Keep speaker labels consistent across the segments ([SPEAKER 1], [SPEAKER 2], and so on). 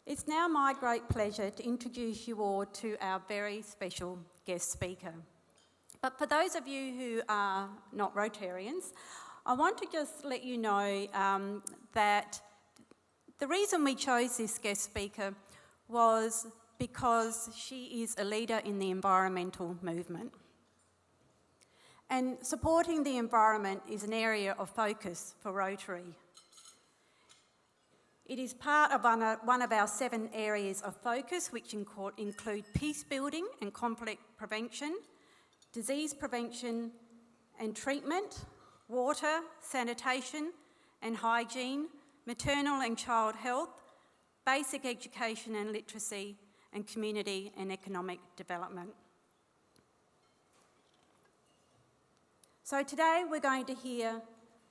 [SPEAKER 1] It's now my great pleasure to introduce you all to our very special guest speaker. But for those of you who are not Rotarians, I want to just let you know that the reason we chose this guest speaker was because she is a leader in the environmental movement. And supporting the environment is an area of focus for Rotary. It is part of one of our 7 areas of focus, which include peace building and conflict prevention, disease prevention and treatment, water, sanitation and hygiene, maternal and child health, basic education and literacy, and community and economic development. So today we're going to hear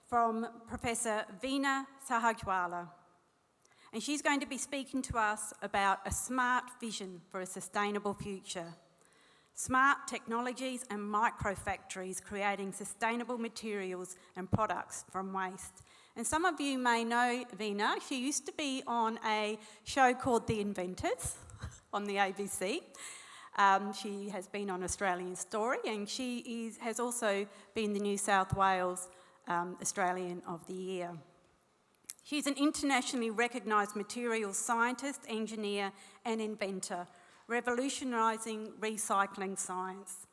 [SPEAKER 1] from Professor Veena Sahajwalla, and she's going to be speaking to us about a smart vision for a sustainable future. Smart technologies and microfactories creating sustainable materials and products from waste. And some of you may know Veena. She used to be on a show called The Inventors on the ABC. She has been on Australian Story, and she has also been the New South Wales Australian of the Year. She's an internationally recognised materials scientist, engineer and inventor, revolutionising recycling science.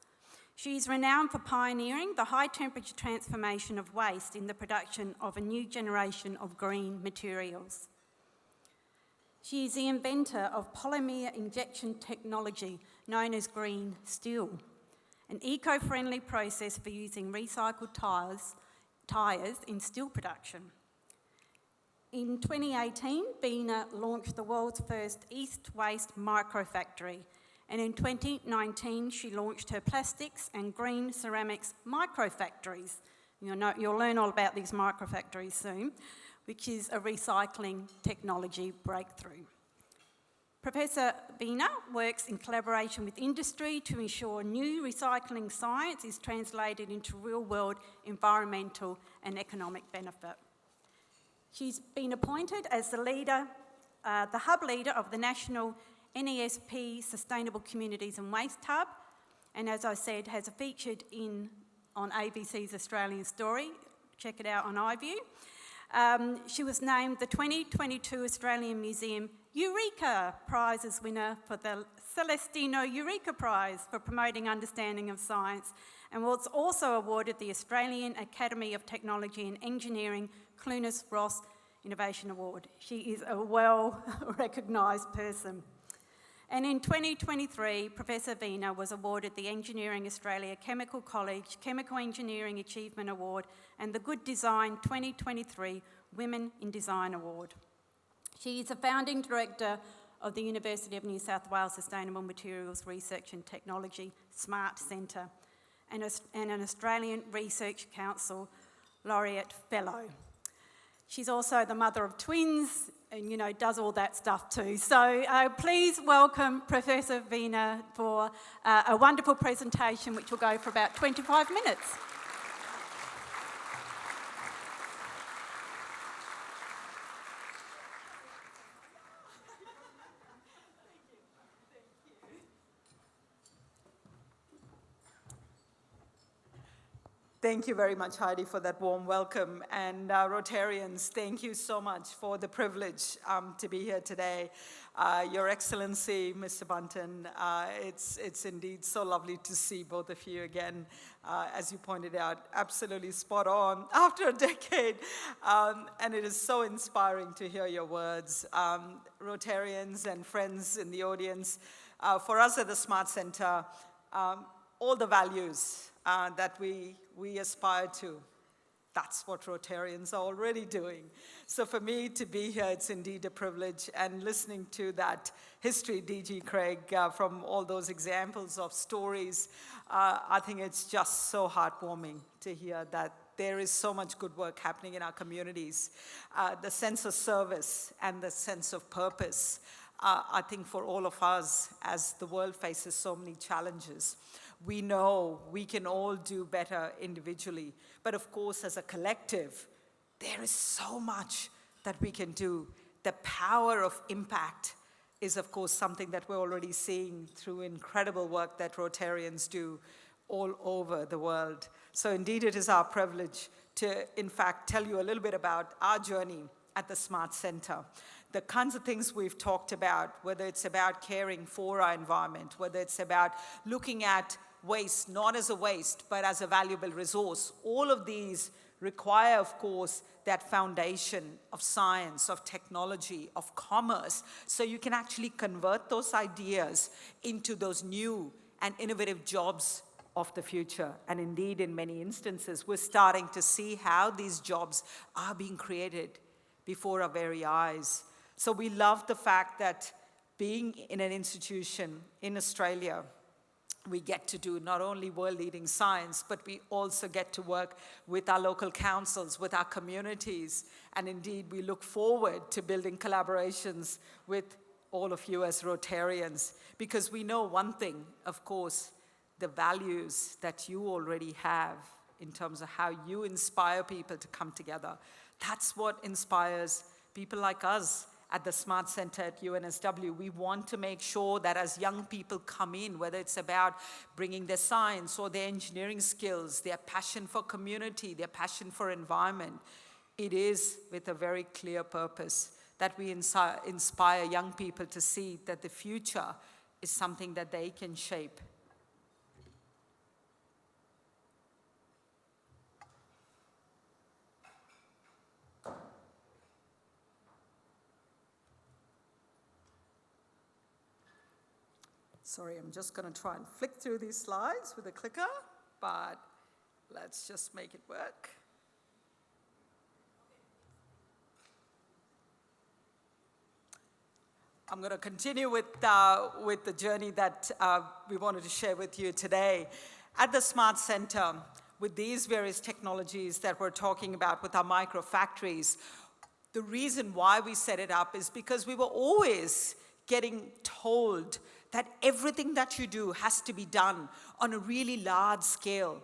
[SPEAKER 1] She's renowned for pioneering the high-temperature transformation of waste in the production of a new generation of green materials. She is the inventor of polymer injection technology known as green steel, an eco-friendly process for using recycled tyres in steel production. In 2018, Veena launched the world's first East Waste microfactory, and in 2019 she launched her plastics and green ceramics microfactories. You'll learn all about these microfactories soon, which is a recycling technology breakthrough. Professor Veena works in collaboration with industry to ensure new recycling science is translated into real-world environmental and economic benefit. She's been appointed as the hub leader of the National NSW Sustainable Communities and Waste Hub, and as I said, has featured on ABC's Australian Story. Check it out on iView. She was named the 2022 Australian Museum Eureka Prizes winner for the Celestino Eureka Prize for promoting understanding of science, and was also awarded the Australian Academy of Technology and Engineering Clunas Ross Innovation Award. She is a well-recognised person. And in 2023, Professor Veena was awarded the Engineering Australia Chemical College Chemical Engineering Achievement Award and the Good Design 2023 Women in Design Award. She is a founding director of the University of New South Wales Sustainable Materials Research and Technology Smart Centre and an Australian Research Council Laureate Fellow. She's also the mother of twins and, does all that stuff too. So please welcome Professor Veena for a wonderful presentation which will go for about 25 minutes.
[SPEAKER 2] Thank you very much, Heidi, for that warm welcome. And Rotarians, thank you so much for the privilege to be here today. Your Excellency, Mr. Bunton, it's indeed so lovely to see both of you again. As you pointed out, absolutely spot on after a decade. And it is so inspiring to hear your words. Rotarians and friends in the audience, for us at the Smart Centre, all the values that we aspire to, that's what Rotarians are already doing. So for me to be here, it's indeed a privilege. And listening to that history, DG Craig, from all those examples of stories, I think it's just so heartwarming to hear that there is so much good work happening in our communities. The sense of service and the sense of purpose, I think for all of us, as the world faces so many challenges, we know we can all do better individually. But of course, as a collective, there is so much that we can do. The power of impact is, of course, something that we're already seeing through incredible work that Rotarians do all over the world. So indeed, it is our privilege to, in fact, tell you a little bit about our journey at the Smart Center. The kinds of things we've talked about, whether it's about caring for our environment, whether it's about looking at waste not as a waste, but as a valuable resource, all of these require, of course, that foundation of science, of technology, of commerce, so you can actually convert those ideas into those new and innovative jobs of the future. And indeed, in many instances, we're starting to see how these jobs are being created before our very eyes. So we love the fact that being in an institution in Australia, we get to do not only world-leading science, but we also get to work with our local councils, with our communities, and indeed we look forward to building collaborations with all of you as Rotarians, because we know one thing, of course, the values that you already have in terms of how you inspire people to come together. That's what inspires people like us at the Smart Center at UNSW. We want to make sure that as young people come in, whether it's about bringing their science or their engineering skills, their passion for community, their passion for environment, it is with a very clear purpose that we inspire young people to see that the future is something that they can shape. Sorry, I'm just going to try and flick through these slides with a clicker, but let's just make it work. I'm going to continue with the journey that we wanted to share with you today. At the Smart Center, with these various technologies that we're talking about with our micro factories, the reason why we set it up is because we were always getting told that everything that you do has to be done on a really large scale.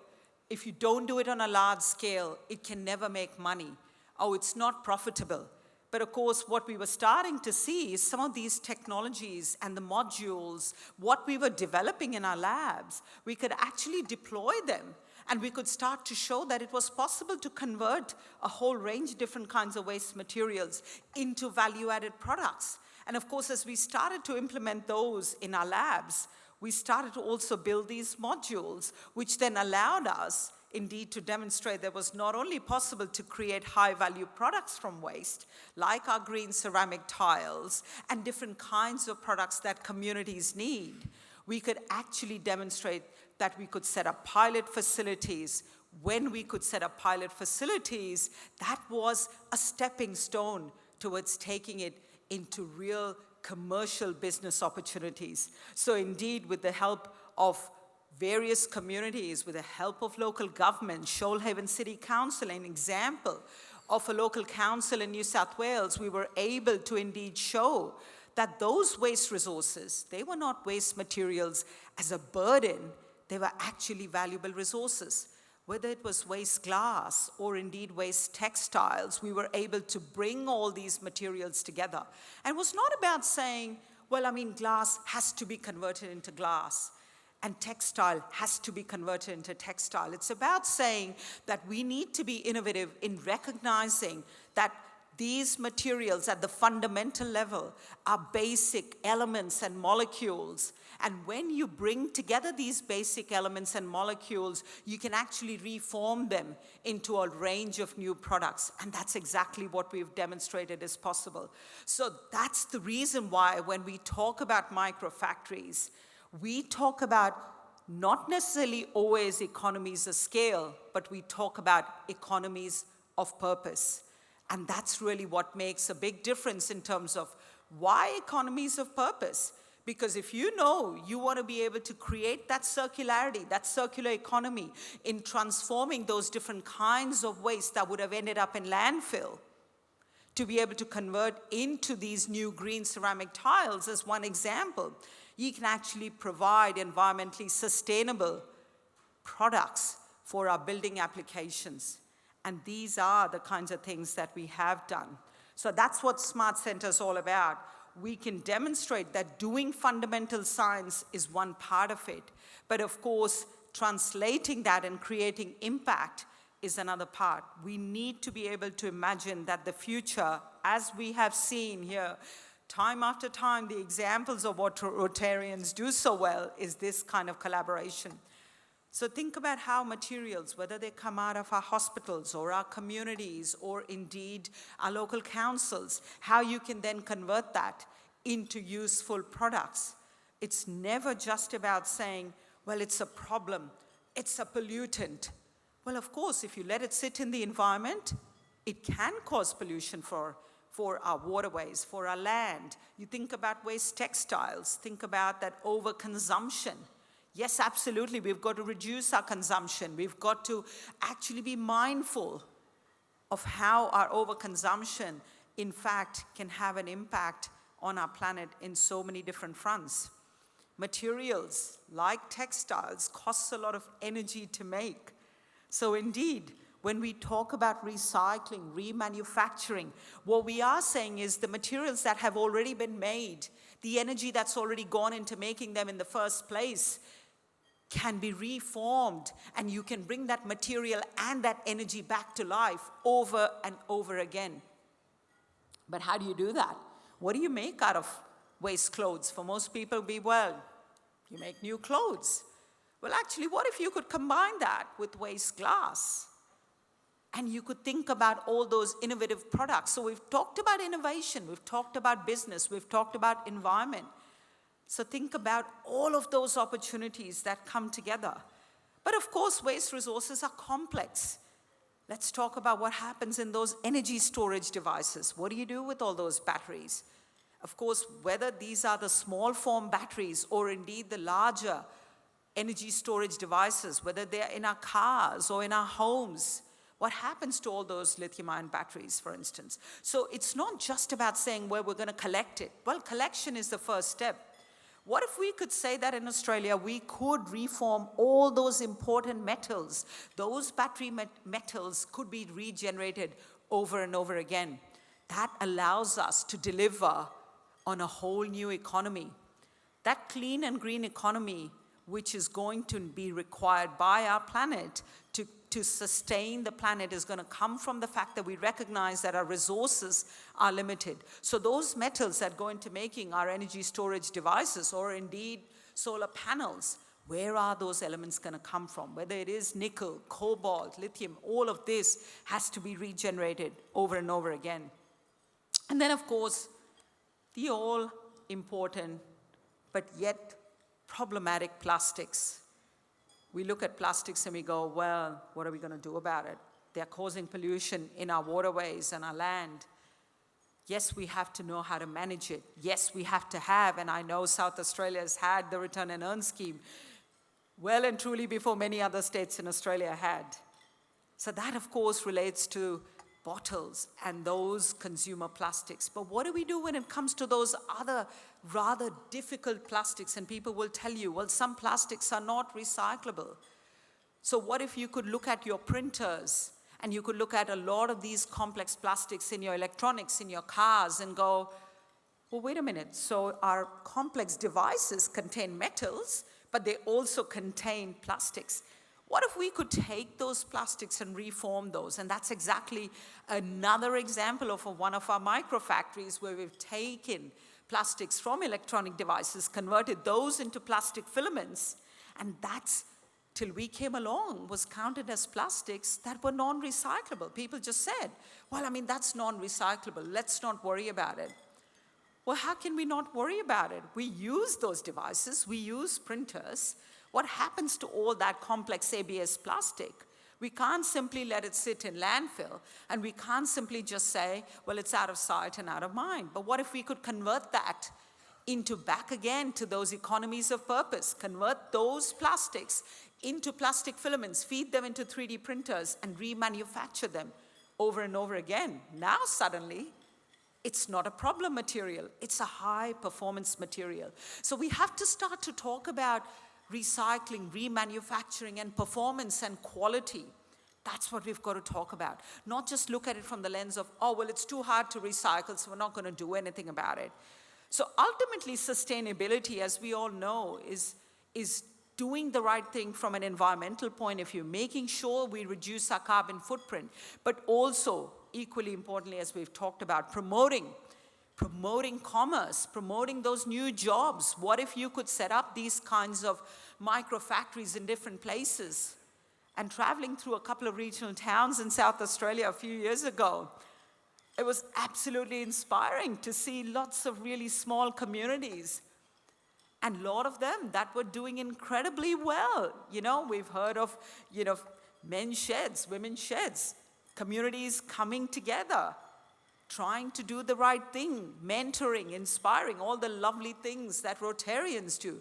[SPEAKER 2] If you don't do it on a large scale, it can never make money. Oh, it's not profitable. But of course, what we were starting to see is some of these technologies and the modules, what we were developing in our labs, we could actually deploy them. And we could start to show that it was possible to convert a whole range of different kinds of waste materials into value-added products. And of course, as we started to implement those in our labs, we started to also build these modules, which then allowed us, indeed, to demonstrate that it was not only possible to create high-value products from waste, like our green ceramic tiles and different kinds of products that communities need. We could actually demonstrate that we could set up pilot facilities. When we could set up pilot facilities, that was a stepping stone towards taking it into real commercial business opportunities. So indeed, with the help of various communities, with the help of local government, Shoalhaven City Council, an example of a local council in New South Wales, we were able to indeed show that those waste resources, they were not waste materials as a burden, they were actually valuable resources. Whether it was waste glass or indeed waste textiles, we were able to bring all these materials together. And it was not about saying, well, I mean, glass has to be converted into glass and textile has to be converted into textile. It's about saying that we need to be innovative in recognizing that these materials at the fundamental level are basic elements and molecules. And when you bring together these basic elements and molecules, you can actually reform them into a range of new products. And that's exactly what we've demonstrated is possible. So that's the reason why when we talk about microfactories, we talk about not necessarily always economies of scale, but we talk about economies of purpose. And that's really what makes a big difference in terms of why economies of purpose. Because if you know you want to be able to create that circularity, that circular economy in transforming those different kinds of waste that would have ended up in landfill, to be able to convert into these new green ceramic tiles as one example, you can actually provide environmentally sustainable products for our building applications. And these are the kinds of things that we have done. So that's what Smart Center is all about. we can demonstrate that doing fundamental science is one part of it. But of course, translating that and creating impact is another part. We need to be able to imagine that the future, as we have seen here, time after time, the examples of what Rotarians do so well is this kind of collaboration. So think about how materials, whether they come out of our hospitals or our communities or indeed our local councils, how you can then convert that into useful products. It's never just about saying, well, it's a problem, it's a pollutant. Well, of course, if you let it sit in the environment, it can cause pollution for our waterways, for our land. You think about waste textiles, think about that overconsumption. Yes, absolutely, we've got to reduce our consumption. We've got to actually be mindful of how our overconsumption, in fact, can have an impact on our planet in so many different fronts. Materials, like textiles, costs a lot of energy to make. So indeed, when we talk about recycling, remanufacturing, what we are saying is the materials that have already been made, the energy that's already gone into making them in the first place, can be reformed, and you can bring that material and that energy back to life over and over again. But how do you do that? What do you make out of waste clothes? For most people, you make new clothes. Well, actually, what if you could combine that with waste glass? And you could think about all those innovative products. So we've talked about innovation, we've talked about business, we've talked about environment. So think about all of those opportunities that come together. But of course, waste resources are complex. Let's talk about what happens in those energy storage devices. What do you do with all those batteries? Of course, whether these are the small form batteries or indeed the larger energy storage devices, whether they're in our cars or in our homes, what happens to all those lithium-ion batteries, for instance? So it's not just about saying, well, we're going to collect it. Well, collection is the first step. What if we could say that in Australia we could reform all those important metals? Those battery metals could be regenerated over and over again. That allows us to deliver on a whole new economy. That clean and green economy, which is going to be required by our planet to sustain the planet, is going to come from the fact that we recognize that our resources are limited. So those metals that go into making our energy storage devices or indeed solar panels, where are those elements going to come from? Whether it is nickel, cobalt, lithium, all of this has to be regenerated over and over again. And then, of course, the all-important but yet problematic plastics. We look at plastics and we go, well, what are we going to do about it? They're causing pollution in our waterways and our land. Yes, we have to know how to manage it. Yes, we have to have, and I know South Australia has had the return and earn scheme well and truly before many other states in Australia had. So that, of course, relates to bottles and those consumer plastics. But what do we do when it comes to those other rather difficult plastics? And people will tell you, well, some plastics are not recyclable. So what if you could look at your printers and you could look at a lot of these complex plastics in your electronics, in your cars, and go, well, wait a minute. So our complex devices contain metals, but they also contain plastics. What if we could take those plastics and reform those? And that's exactly another example of one of our microfactories where we've taken plastics from electronic devices, converted those into plastic filaments, and that's, till we came along, was counted as plastics that were non-recyclable. People just said, well, I mean, that's non-recyclable. Let's not worry about it. Well, how can we not worry about it? We use those devices. We use printers. What happens to all that complex ABS plastic? We can't simply let it sit in landfill, and we can't simply just say, well, it's out of sight and out of mind. But what if we could convert that into back again to those economies of purpose, convert those plastics into plastic filaments, feed them into 3D printers, and remanufacture them over and over again? Now suddenly, it's not a problem material. It's a high-performance material. So we have to start to talk about recycling, remanufacturing, and performance and quality. That's what we've got to talk about. Not just look at it from the lens of, oh, well, it's too hard to recycle, so we're not going to do anything about it. So ultimately, sustainability, as we all know, is doing the right thing from an environmental point of view, making sure we reduce our carbon footprint, but also, equally importantly, as we've talked about, promoting commerce, promoting those new jobs. What if you could set up these kinds of micro factories in different places? And traveling through a couple of regional towns in South Australia a few years ago, it was absolutely inspiring to see lots of really small communities. And a lot of them that were doing incredibly well. We've heard of, men's sheds, women's sheds, communities coming together, trying to do the right thing, mentoring, inspiring, all the lovely things that Rotarians do.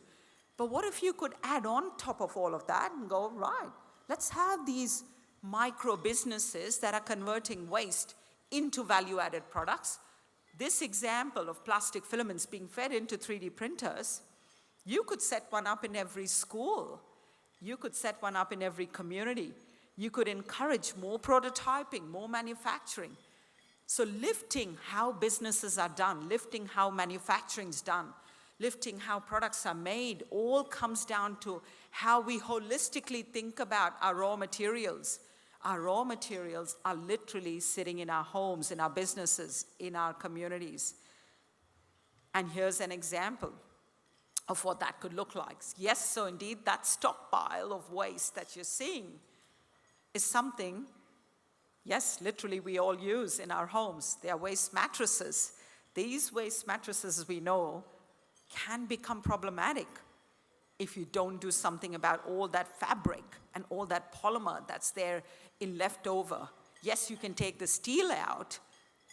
[SPEAKER 2] But what if you could add on top of all of that and go, right, let's have these micro businesses that are converting waste into value-added products. This example of plastic filaments being fed into 3D printers, you could set one up in every school. You could set one up in every community. You could encourage more prototyping, more manufacturing. So lifting how businesses are done, lifting how manufacturing's done, lifting how products are made, all comes down to how we holistically think about our raw materials. Our raw materials are literally sitting in our homes, in our businesses, in our communities. And here's an example of what that could look like. Yes, so indeed, that stockpile of waste that you're seeing is something, yes, literally we all use in our homes. They are waste mattresses. These waste mattresses, as we know, can become problematic if you don't do something about all that fabric and all that polymer that's there in leftover. Yes, you can take the steel out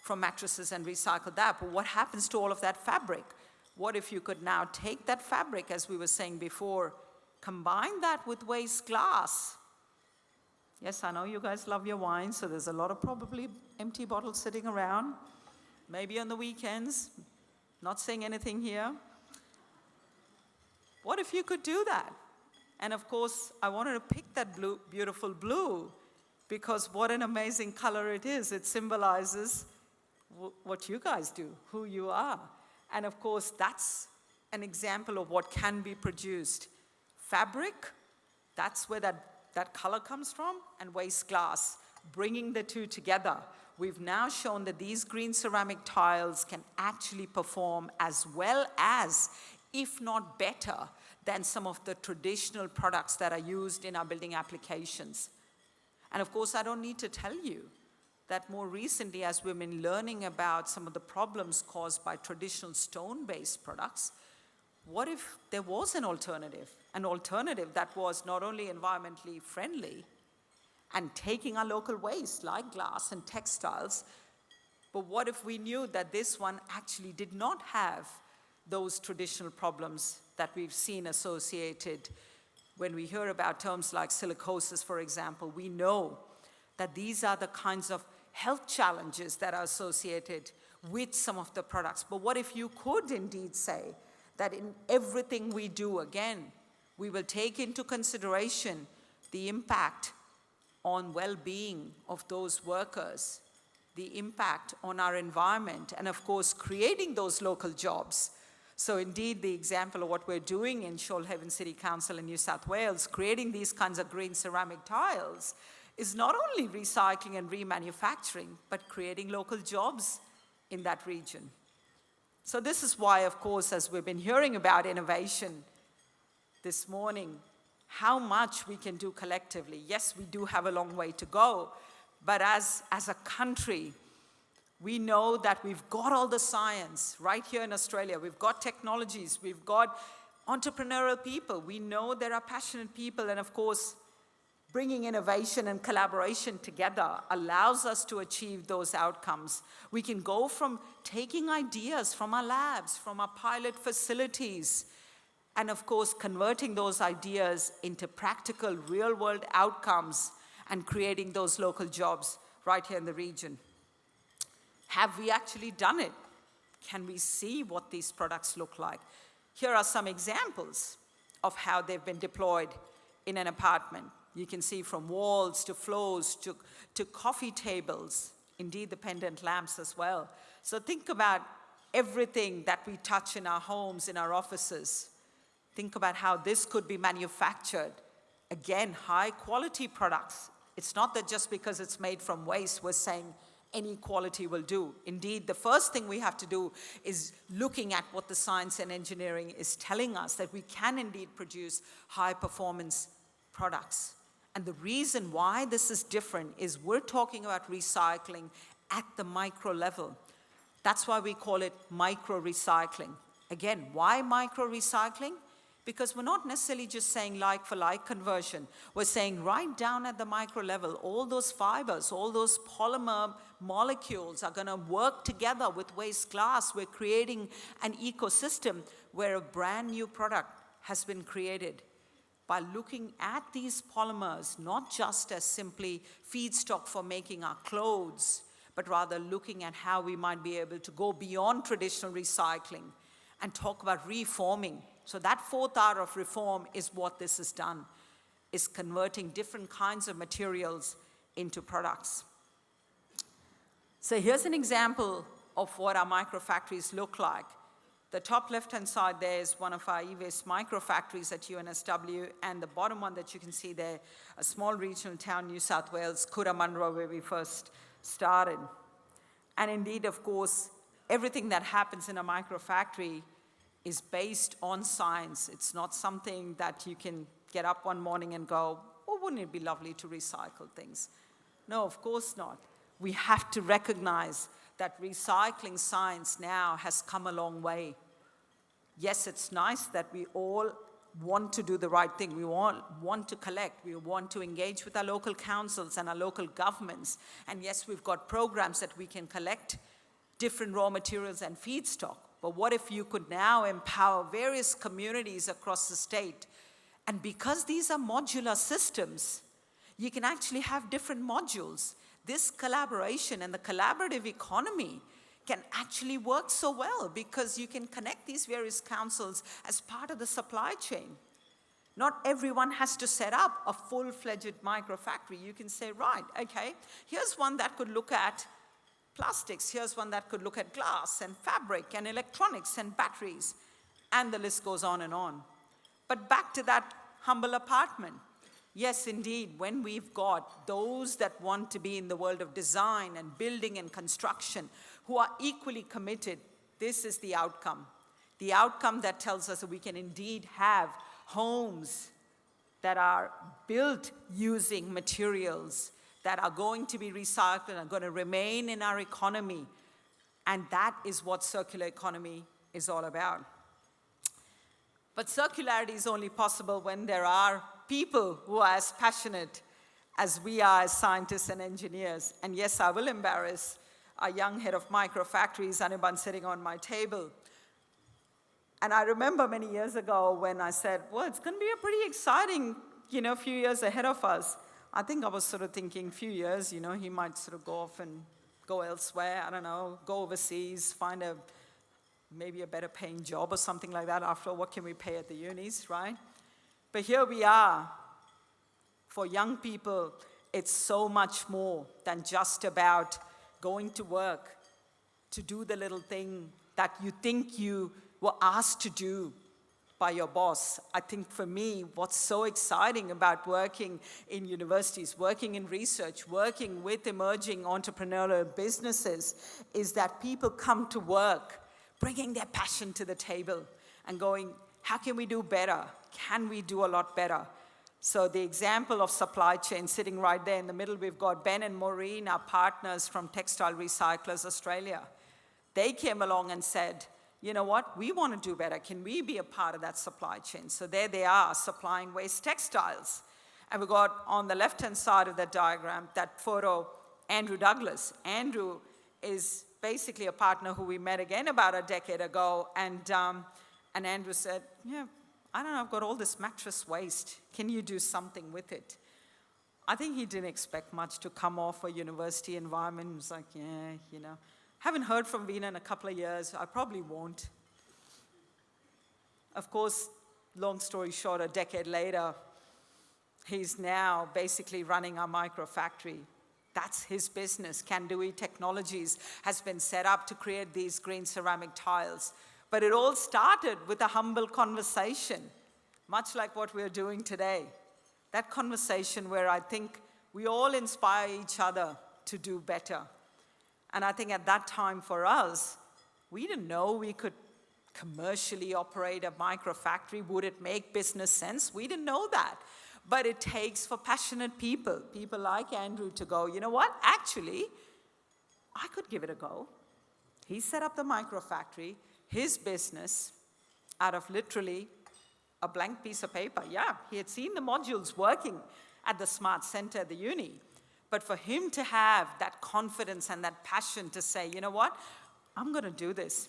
[SPEAKER 2] from mattresses and recycle that, but what happens to all of that fabric? What if you could now take that fabric, as we were saying before, combine that with waste glass? Yes, I know you guys love your wine, so there's a lot of probably empty bottles sitting around, maybe on the weekends, not saying anything here. What if you could do that? And of course, I wanted to pick that blue, beautiful blue, because what an amazing color it is. It symbolizes what you guys do, who you are. And of course, that's an example of what can be produced. Fabric, that's where that color comes from, and waste glass, bringing the two together. We've now shown that these green ceramic tiles can actually perform as well as, if not better, than some of the traditional products that are used in our building applications. And of course, I don't need to tell you that more recently, as we've been learning about some of the problems caused by traditional stone-based products, what if there was an alternative that was not only environmentally friendly and taking our local waste like glass and textiles, but what if we knew that this one actually did not have those traditional problems that we've seen associated when we hear about terms like silicosis, for example? We know that these are the kinds of health challenges that are associated with some of the products. But what if you could indeed say that in everything we do, again, we will take into consideration the impact on well-being of those workers, the impact on our environment, and of course, creating those local jobs. So indeed, the example of what we're doing in Shoalhaven City Council in New South Wales, creating these kinds of green ceramic tiles, is not only recycling and remanufacturing, but creating local jobs in that region. So this is why, of course, as we've been hearing about innovation this morning, how much we can do collectively. Yes, we do have a long way to go, but as a country, we know that we've got all the science right here in Australia. We've got technologies, we've got entrepreneurial people. We know there are passionate people, and of course, bringing innovation and collaboration together allows us to achieve those outcomes. We can go from taking ideas from our labs, from our pilot facilities, and of course, converting those ideas into practical, real-world outcomes and creating those local jobs right here in the region. Have we actually done it? Can we see what these products look like? Here are some examples of how they've been deployed in an apartment. You can see from walls to floors to coffee tables, indeed the pendant lamps as well. So think about everything that we touch in our homes, in our offices. Think about how this could be manufactured. Again, high quality products. It's not that just because it's made from waste, we're saying any quality will do. Indeed, the first thing we have to do is looking at what the science and engineering is telling us, that we can indeed produce high performance products. And the reason why this is different is we're talking about recycling at the micro level. That's why we call it micro recycling. Again, why micro recycling? Because we're not necessarily just saying like for like conversion. We're saying right down at the micro level, all those fibers, all those polymer molecules are going to work together with waste glass. We're creating an ecosystem where a brand new product has been created by looking at these polymers, not just as simply feedstock for making our clothes, but rather looking at how we might be able to go beyond traditional recycling and talk about reforming. So that fourth R of reform is what this has done, is converting different kinds of materials into products. So here's an example of what our microfactories look like. The top left-hand side there is one of our e-waste microfactories at UNSW, and the bottom one that you can see there, a small regional town, New South Wales, Cootamundra, where we first started. And indeed, of course, everything that happens in a microfactory is based on science. It's not something that you can get up one morning and go, oh, wouldn't it be lovely to recycle things? No, of course not. We have to recognize that recycling science now has come a long way. Yes, it's nice that we all want to do the right thing. We all want to collect. We want to engage with our local councils and our local governments. And yes, we've got programs that we can collect different raw materials and feedstock. But what if you could now empower various communities across the state? And because these are modular systems, you can actually have different modules. This collaboration and the collaborative economy can actually work so well because you can connect these various councils as part of the supply chain. Not everyone has to set up a full-fledged microfactory. You can say, right, okay, here's one that could look at plastics. Here's one that could look at glass and fabric and electronics and batteries. And the list goes on and on. But back to that humble apartment. Yes, indeed, when we've got those that want to be in the world of design and building and construction who are equally committed, this is the outcome. The outcome that tells us that we can indeed have homes that are built using materials that are going to be recycled and are going to remain in our economy. And that is what circular economy is all about. But circularity is only possible when there are people who are as passionate as we are as scientists and engineers. And yes, I will embarrass our young head of microfactories, Anirban, sitting on my table. And I remember many years ago when I said, well, it's going to be a pretty exciting, few years ahead of us. I think I was sort of thinking few years, he might sort of go off and go elsewhere, I don't know, go overseas, find maybe a better paying job or something like that. After all, what can we pay at the unis, right? But here we are. For young people, it's so much more than just about going to work to do the little thing that you think you were asked to do by your boss. I think for me, what's so exciting about working in universities, working in research, working with emerging entrepreneurial businesses is that people come to work bringing their passion to the table and going, how can we do better? Can we do a lot better? So the example of supply chain sitting right there in the middle, we've got Ben and Maureen, our partners from Textile Recyclers Australia. They came along and said, you know what, we want to do better. Can we be a part of that supply chain? So there they are, supplying waste textiles. And we got on the left-hand side of that diagram, that photo, Andrew Douglas. Andrew is basically a partner who we met again about a decade ago. And Andrew said, yeah, I don't know, I've got all this mattress waste. Can you do something with it? I think he didn't expect much to come off a university environment. He was like, yeah, Haven't heard from Veena in a couple of years. I probably won't. Of course, long story short, a decade later, he's now basically running our microfactory. That's his business. NSW Technologies has been set up to create these green ceramic tiles. But it all started with a humble conversation, much like what we're doing today. That conversation where I think we all inspire each other to do better. And I think at that time for us, we didn't know we could commercially operate a microfactory. Would it make business sense? We didn't know that. But it takes for passionate people like Andrew, to go, you know what, actually, I could give it a go. He set up the microfactory, his business, out of literally a blank piece of paper. Yeah, he had seen the modules working at the Smart Center at the uni. But for him to have that confidence and that passion to say, you know what, I'm going to do this.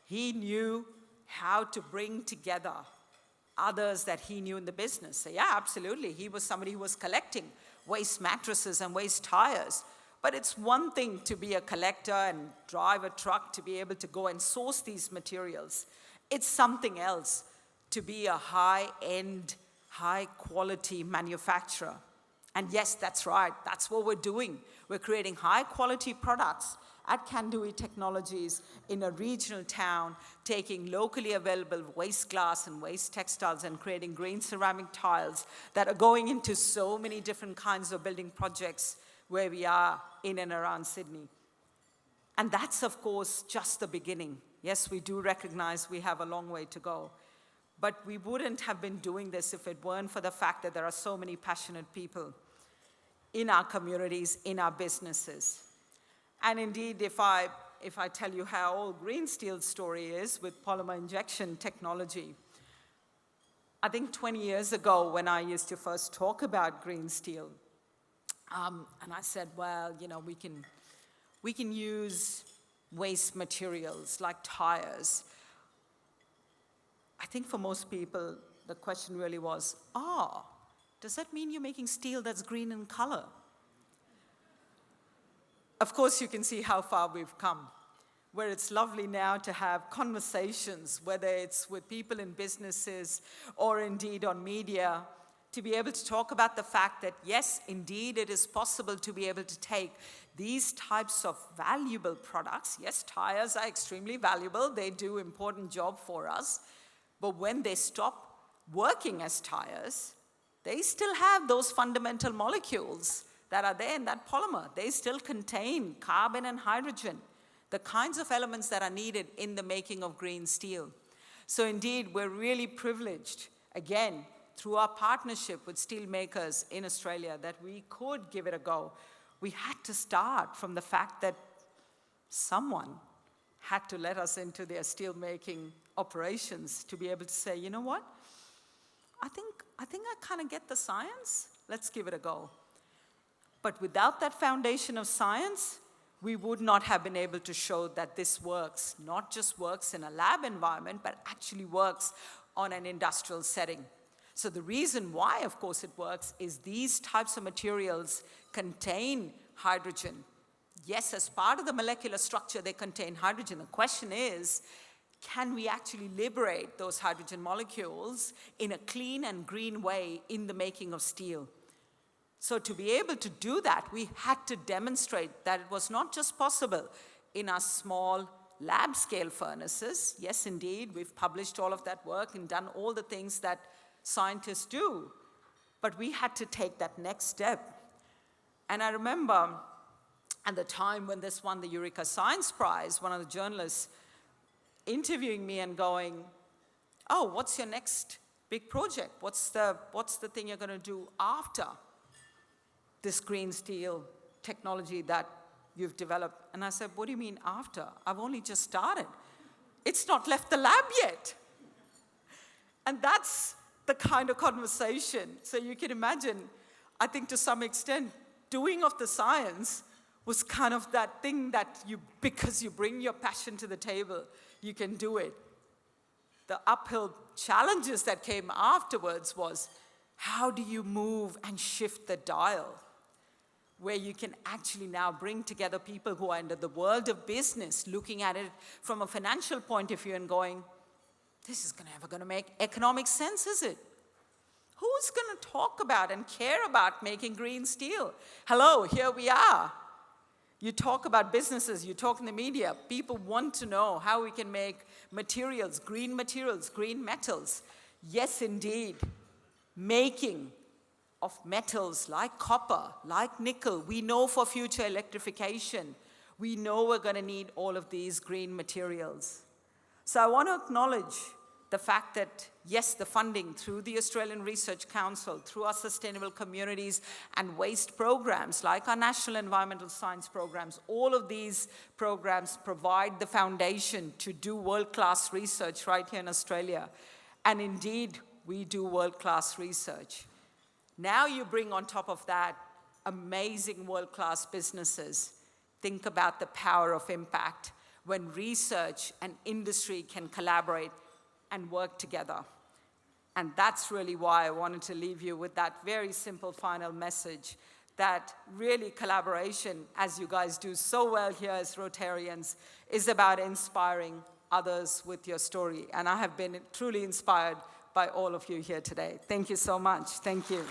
[SPEAKER 2] He knew how to bring together others that he knew in the business. So yeah, absolutely. He was somebody who was collecting waste mattresses and waste tires. But it's one thing to be a collector and drive a truck to be able to go and source these materials. It's something else to be a high-end, high-quality manufacturer. And yes, that's right. That's what we're doing. We're creating high-quality products at NSW Technologies in a regional town, taking locally available waste glass and waste textiles and creating green ceramic tiles that are going into so many different kinds of building projects where we are in and around Sydney. And that's, of course, just the beginning. Yes, we do recognize we have a long way to go. But we wouldn't have been doing this if it weren't for the fact that there are so many passionate people in our communities, in our businesses. And indeed, if I tell you how old Green Steel's story is with polymer injection technology, I think 20 years ago when I used to first talk about Green Steel, and I said, well, you know, we can use waste materials like tires. I think for most people, the question really was, does that mean you're making steel that's green in color? Of course, you can see how far we've come, where it's lovely now to have conversations, whether it's with people in businesses or indeed on media, to be able to talk about the fact that, yes, indeed, it is possible to be able to take these types of valuable products. Yes, tires are extremely valuable. They do an important job for us. But when they stop working as tires, they still have those fundamental molecules that are there in that polymer. They still contain carbon and hydrogen, the kinds of elements that are needed in the making of green steel. So indeed, we're really privileged, again, through our partnership with steelmakers in Australia, that we could give it a go. We had to start from the fact that someone had to let us into their steelmaking operations to be able to say, you know what? I think I kind of get the science. Let's give it a go. But without that foundation of science, we would not have been able to show that this works, not just works in a lab environment, but actually works on an industrial setting. So the reason why, of course, it works is these types of materials contain hydrogen. Yes, as part of the molecular structure, they contain hydrogen. The question is, can we actually liberate those hydrogen molecules in a clean and green way in the making of steel? So to be able to do that, we had to demonstrate that it was not just possible in our small lab-scale furnaces. Yes, indeed, we've published all of that work and done all the things that scientists do. But we had to take that next step. And I remember at the time when this won the Eureka Science Prize, one of the journalists interviewing me and going, what's your next big project? What's the thing you're going to do after this green steel technology that you've developed? And I said, what do you mean after? I've only just started. It's not left the lab yet. And that's the kind of conversation. So you can imagine, I think to some extent, doing of the science was kind of that thing that because you bring your passion to the table, you can do it. The uphill challenges that came afterwards was, how do you move and shift the dial where you can actually now bring together people who are in the world of business, looking at it from a financial point of view and going, this is never going to make economic sense, is it? Who's going to talk about and care about making green steel? Hello, here we are. You talk about businesses, you talk in the media. People want to know how we can make materials, green metals. Yes, indeed. Making of metals like copper, like nickel. We know for future electrification, we know we're going to need all of these green materials. So I want to acknowledge the fact that, yes, the funding through the Australian Research Council, through our sustainable communities and waste programs, like our national environmental science programs, all of these programs provide the foundation to do world-class research right here in Australia. And indeed, we do world-class research. Now you bring on top of that amazing world-class businesses. Think about the power of impact when research and industry can collaborate and work together. And that's really why I wanted to leave you with that very simple final message, that really collaboration, as you guys do so well here as Rotarians, is about inspiring others with your story. And I have been truly inspired by all of you here today. Thank you so much. Thank you.